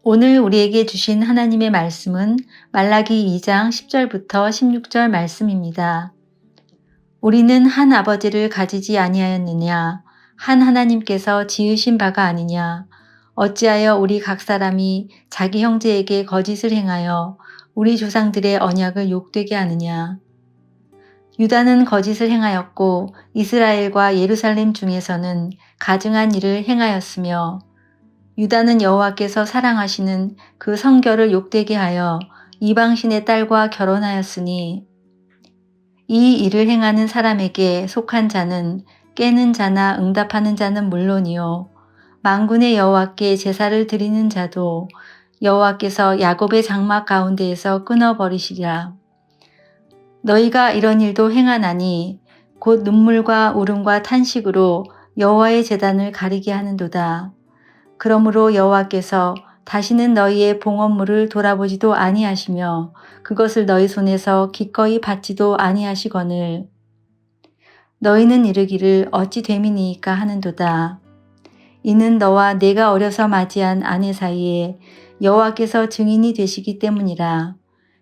오늘 우리에게 주신 하나님의 말씀은 말라기 2장 10절부터 16절 말씀입니다. 우리는 한 아버지를 가지지 아니하였느냐? 한 하나님께서 지으신 바가 아니냐? 어찌하여 우리 각 사람이 자기 형제에게 거짓을 행하여 우리 조상들의 언약을 욕되게 하느냐? 유다는 거짓을 행하였고 이스라엘과 예루살렘 중에서는 가증한 일을 행하였으며 유다는 여호와께서 사랑하시는 그 성결을 욕되게 하여 이방신의 딸과 결혼하였으니 이 일을 행하는 사람에게 속한 자는 깨는 자나 응답하는 자는 물론이요 만군의 여호와께 제사를 드리는 자도 여호와께서 야곱의 장막 가운데에서 끊어버리시리라. 너희가 이런 일도 행하나니 곧 눈물과 울음과 탄식으로 여호와의 제단을 가리게 하는도다. 그러므로 여호와께서 다시는 너희의 봉헌물을 돌아보지도 아니하시며 그것을 너희 손에서 기꺼이 받지도 아니하시거늘 너희는 이르기를 어찌 됨이니이까 하는도다. 이는 너와 내가 어려서 맞이한 아내 사이에 여호와께서 증인이 되시기 때문이라.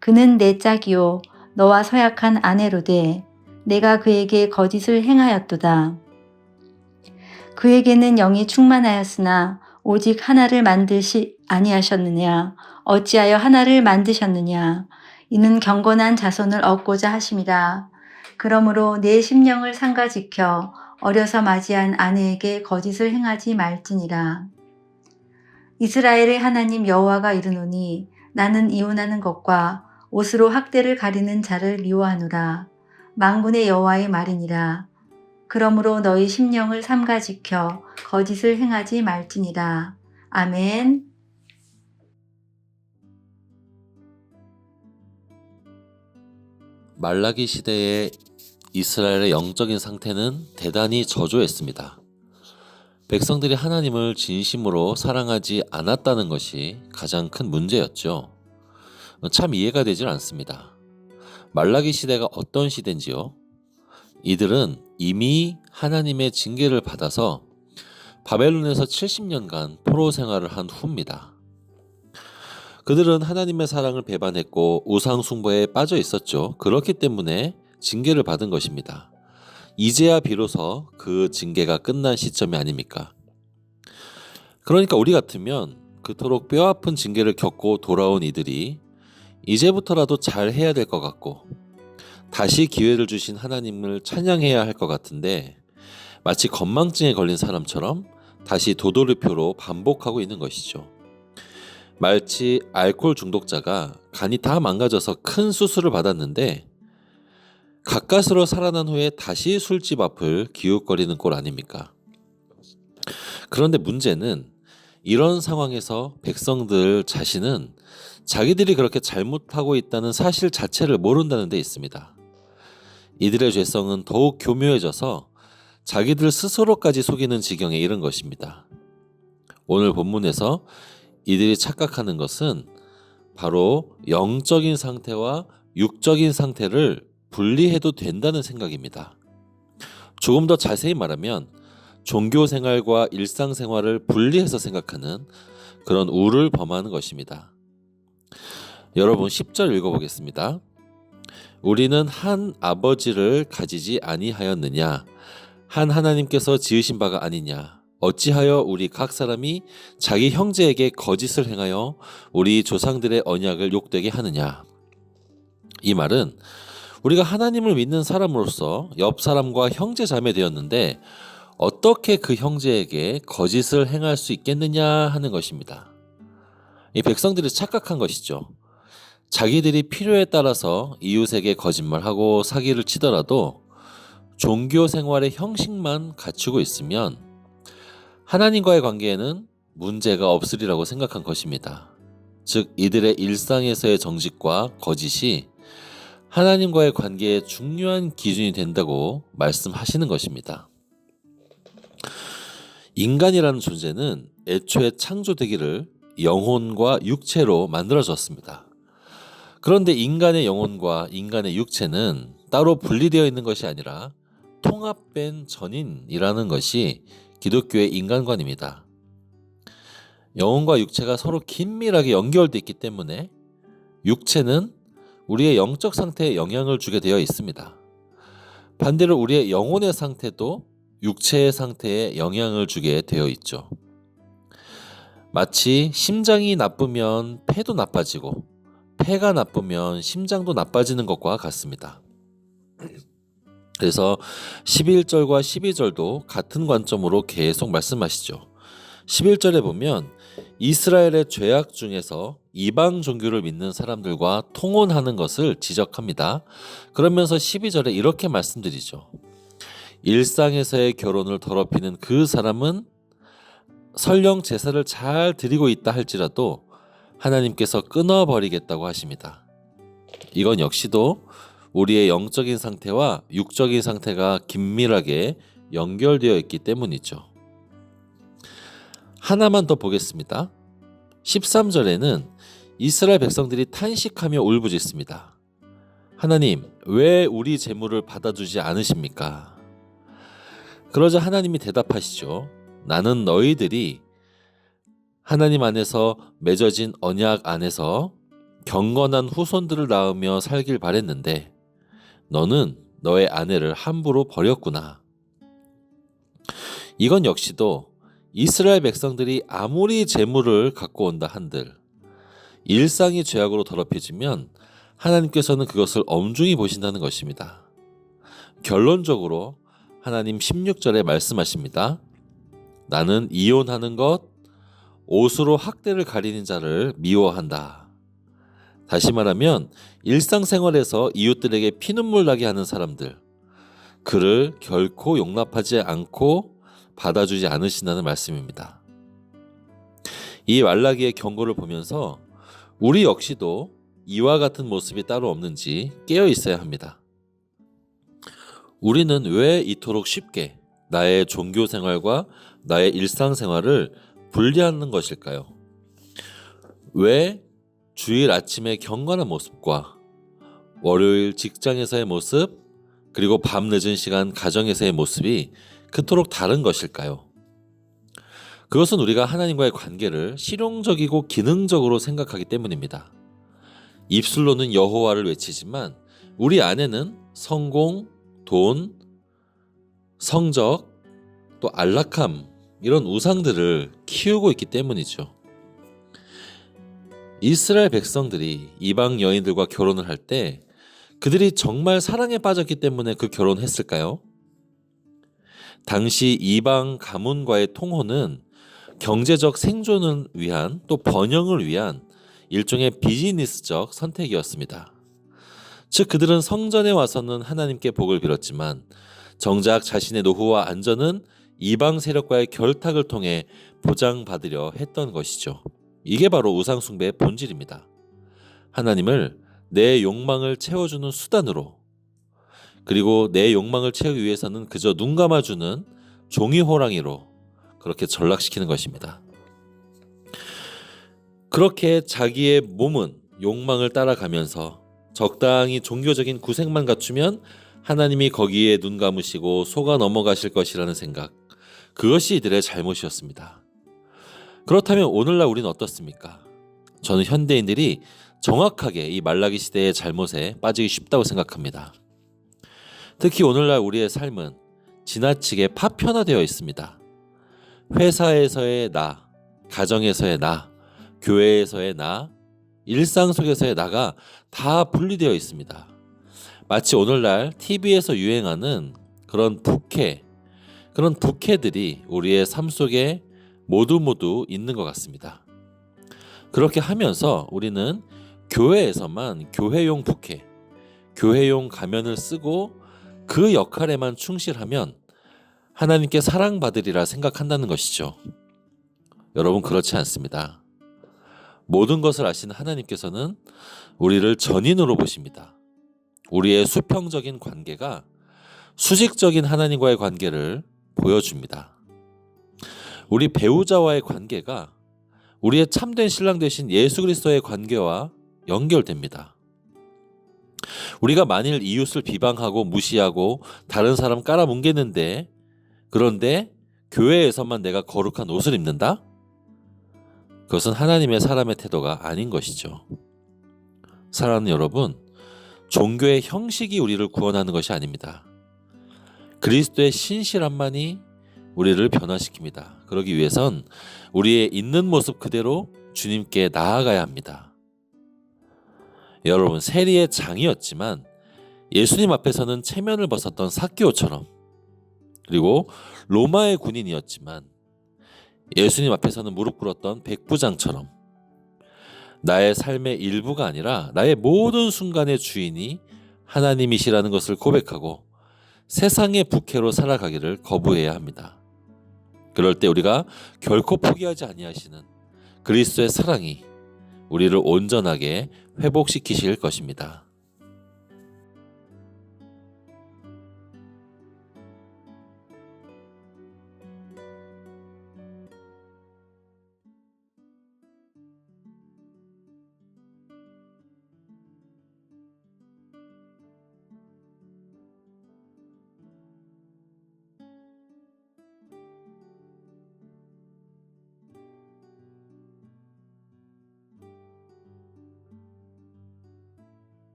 그는 내 짝이요 너와 서약한 아내로되 내가 그에게 거짓을 행하였도다. 그에게는 영이 충만하였으나 오직 하나를 만드시 아니하셨느냐? 어찌하여 하나를 만드셨느냐? 이는 경건한 자손을 얻고자 하심이라. 그러므로 내 심령을 삼가 지켜 어려서 맞이한 아내에게 거짓을 행하지 말지니라. 이스라엘의 하나님 여호와가 이르노니 나는 이혼하는 것과 옷으로 학대를 가리는 자를 미워하노라. 만군의 여호와의 말이니라. 그러므로 너희 심령을 삼가 지켜 거짓을 행하지 말지니라. 아멘. 말라기 시대의 이스라엘의 영적인 상태는 대단히 저조했습니다. 백성들이 하나님을 진심으로 사랑하지 않았다는 것이 가장 큰 문제였죠. 참 이해가 되질 않습니다. 말라기 시대가 어떤 시대인지요? 이들은 이미 하나님의 징계를 받아서 바벨론에서 70년간 포로 생활을 한 후입니다. 그들은 하나님의 사랑을 배반했고 우상 숭배에 빠져 있었죠. 그렇기 때문에 징계를 받은 것입니다. 이제야 비로소 그 징계가 끝난 시점이 아닙니까? 그러니까 우리 같으면 그토록 뼈아픈 징계를 겪고 돌아온 이들이 이제부터라도 잘 해야 될 것 같고 다시 기회를 주신 하나님을 찬양해야 할 것 같은데 마치 건망증에 걸린 사람처럼 다시 도돌이표로 반복하고 있는 것이죠. 마치 알코올 중독자가 간이 다 망가져서 큰 수술을 받았는데 가까스로 살아난 후에 다시 술집 앞을 기웃거리는 꼴 아닙니까? 그런데 문제는 이런 상황에서 백성들 자신은 자기들이 그렇게 잘못하고 있다는 사실 자체를 모른다는 데 있습니다. 이들의 죄성은 더욱 교묘해져서 자기들 스스로까지 속이는 지경에 이른 것입니다. 오늘 본문에서 이들이 착각하는 것은 바로 영적인 상태와 육적인 상태를 분리해도 된다는 생각입니다. 조금 더 자세히 말하면 종교 생활과 일상 생활을 분리해서 생각하는 그런 우를 범하는 것입니다. 여러분 10절 읽어보겠습니다. 우리는 한 아버지를 가지지 아니하였느냐? 한 하나님께서 지으신 바가 아니냐? 어찌하여 우리 각 사람이 자기 형제에게 거짓을 행하여 우리 조상들의 언약을 욕되게 하느냐? 이 말은 우리가 하나님을 믿는 사람으로서 옆 사람과 형제 자매 되었는데 어떻게 그 형제에게 거짓을 행할 수 있겠느냐 하는 것입니다. 이 백성들이 착각한 것이죠. 자기들이 필요에 따라서 이웃에게 거짓말하고 사기를 치더라도 종교 생활의 형식만 갖추고 있으면 하나님과의 관계에는 문제가 없으리라고 생각한 것입니다. 즉 이들의 일상에서의 정직과 거짓이 하나님과의 관계의 중요한 기준이 된다고 말씀하시는 것입니다. 인간이라는 존재는 애초에 창조되기를 영혼과 육체로 만들어졌습니다. 그런데 인간의 영혼과 인간의 육체는 따로 분리되어 있는 것이 아니라 통합된 전인이라는 것이 기독교의 인간관입니다. 영혼과 육체가 서로 긴밀하게 연결되어 있기 때문에 육체는 우리의 영적 상태에 영향을 주게 되어 있습니다. 반대로 우리의 영혼의 상태도 육체의 상태에 영향을 주게 되어 있죠. 마치 심장이 나쁘면 폐도 나빠지고 폐가 나쁘면 심장도 나빠지는 것과 같습니다. 그래서 11절과 12절도 같은 관점으로 계속 말씀하시죠. 11절에 보면 이스라엘의 죄악 중에서 이방 종교를 믿는 사람들과 통혼하는 것을 지적합니다. 그러면서 12절에 이렇게 말씀드리죠. 일상에서의 결혼을 더럽히는 그 사람은 설령 제사를 잘 드리고 있다 할지라도 하나님께서 끊어버리겠다고 하십니다. 이건 역시도 우리의 영적인 상태와 육적인 상태가 긴밀하게 연결되어 있기 때문이죠. 하나만 더 보겠습니다. 13절에는 이스라엘 백성들이 탄식하며 울부짖습니다. 하나님, 왜 우리 재물을 받아주지 않으십니까? 그러자 하나님이 대답하시죠. 나는 너희들이 하나님 안에서 맺어진 언약 안에서 경건한 후손들을 낳으며 살길 바랬는데 너는 너의 아내를 함부로 버렸구나. 이건 역시도 이스라엘 백성들이 아무리 재물을 갖고 온다 한들 일상이 죄악으로 더럽혀지면 하나님께서는 그것을 엄중히 보신다는 것입니다. 결론적으로 하나님 16절에 말씀하십니다. 나는 이혼하는 것, 옷으로 학대를 가리는 자를 미워한다. 다시 말하면 일상생활에서 이웃들에게 피눈물 나게 하는 사람들, 그를 결코 용납하지 않고 받아주지 않으신다는 말씀입니다. 이 말라기의 경고를 보면서 우리 역시도 이와 같은 모습이 따로 없는지 깨어 있어야 합니다. 우리는 왜 이토록 쉽게 나의 종교 생활과 나의 일상 생활을 분리하는 것일까요? 왜 주일 아침의 경건한 모습과 월요일 직장에서의 모습, 그리고 밤 늦은 시간 가정에서의 모습이 그토록 다른 것일까요? 그것은 우리가 하나님과의 관계를 실용적이고 기능적으로 생각하기 때문입니다. 입술로는 여호와를 외치지만 우리 안에는 성공, 돈, 성적, 또 안락함, 이런 우상들을 키우고 있기 때문이죠. 이스라엘 백성들이 이방 여인들과 결혼을 할 때 그들이 정말 사랑에 빠졌기 때문에 그 결혼했을까요? 당시 이방 가문과의 통혼은 경제적 생존을 위한 또 번영을 위한 일종의 비즈니스적 선택이었습니다. 즉 그들은 성전에 와서는 하나님께 복을 빌었지만 정작 자신의 노후와 안전은 이방 세력과의 결탁을 통해 보장받으려 했던 것이죠. 이게 바로 우상숭배의 본질입니다. 하나님을 내 욕망을 채워주는 수단으로, 그리고 내 욕망을 채우기 위해서는 그저 눈 감아주는 종이 호랑이로 그렇게 전락시키는 것입니다. 그렇게 자기의 몸은 욕망을 따라가면서 적당히 종교적인 구색만 갖추면 하나님이 거기에 눈 감으시고 속아 넘어가실 것이라는 생각, 그것이 이들의 잘못이었습니다. 그렇다면 오늘날 우리는 어떻습니까? 저는 현대인들이 정확하게 이 말라기 시대의 잘못에 빠지기 쉽다고 생각합니다. 특히 오늘날 우리의 삶은 지나치게 파편화되어 있습니다. 회사에서의 나, 가정에서의 나, 교회에서의 나, 일상 속에서의 나가 다 분리되어 있습니다. 마치 오늘날 TV에서 유행하는 그런 부캐들이 우리의 삶 속에 모두 있는 것 같습니다. 그렇게 하면서 우리는 교회에서만 교회용 부캐, 교회용 가면을 쓰고 그 역할에만 충실하면 하나님께 사랑받으리라 생각한다는 것이죠. 여러분, 그렇지 않습니다. 모든 것을 아시는 하나님께서는 우리를 전인으로 보십니다. 우리의 수평적인 관계가 수직적인 하나님과의 관계를 보여줍니다. 우리 배우자와의 관계가 우리의 참된 신랑 되신 예수 그리스도의 관계와 연결됩니다. 우리가 만일 이웃을 비방하고 무시하고 다른 사람 깔아뭉개는데, 그런데 교회에서만 내가 거룩한 옷을 입는다? 그것은 하나님의 사람의 태도가 아닌 것이죠. 사랑하는 여러분, 종교의 형식이 우리를 구원하는 것이 아닙니다. 그리스도의 신실함만이 우리를 변화시킵니다. 그러기 위해선 우리의 있는 모습 그대로 주님께 나아가야 합니다. 여러분, 세리의 장이었지만 예수님 앞에서는 체면을 벗었던 삭개오처럼, 그리고 로마의 군인이었지만 예수님 앞에서는 무릎 꿇었던 백부장처럼, 나의 삶의 일부가 아니라 나의 모든 순간의 주인이 하나님이시라는 것을 고백하고 세상의 부캐로 살아가기를 거부해야 합니다. 그럴 때 우리가 결코 포기하지 아니하시는 그리스도의 사랑이 우리를 온전하게 회복시키실 것입니다.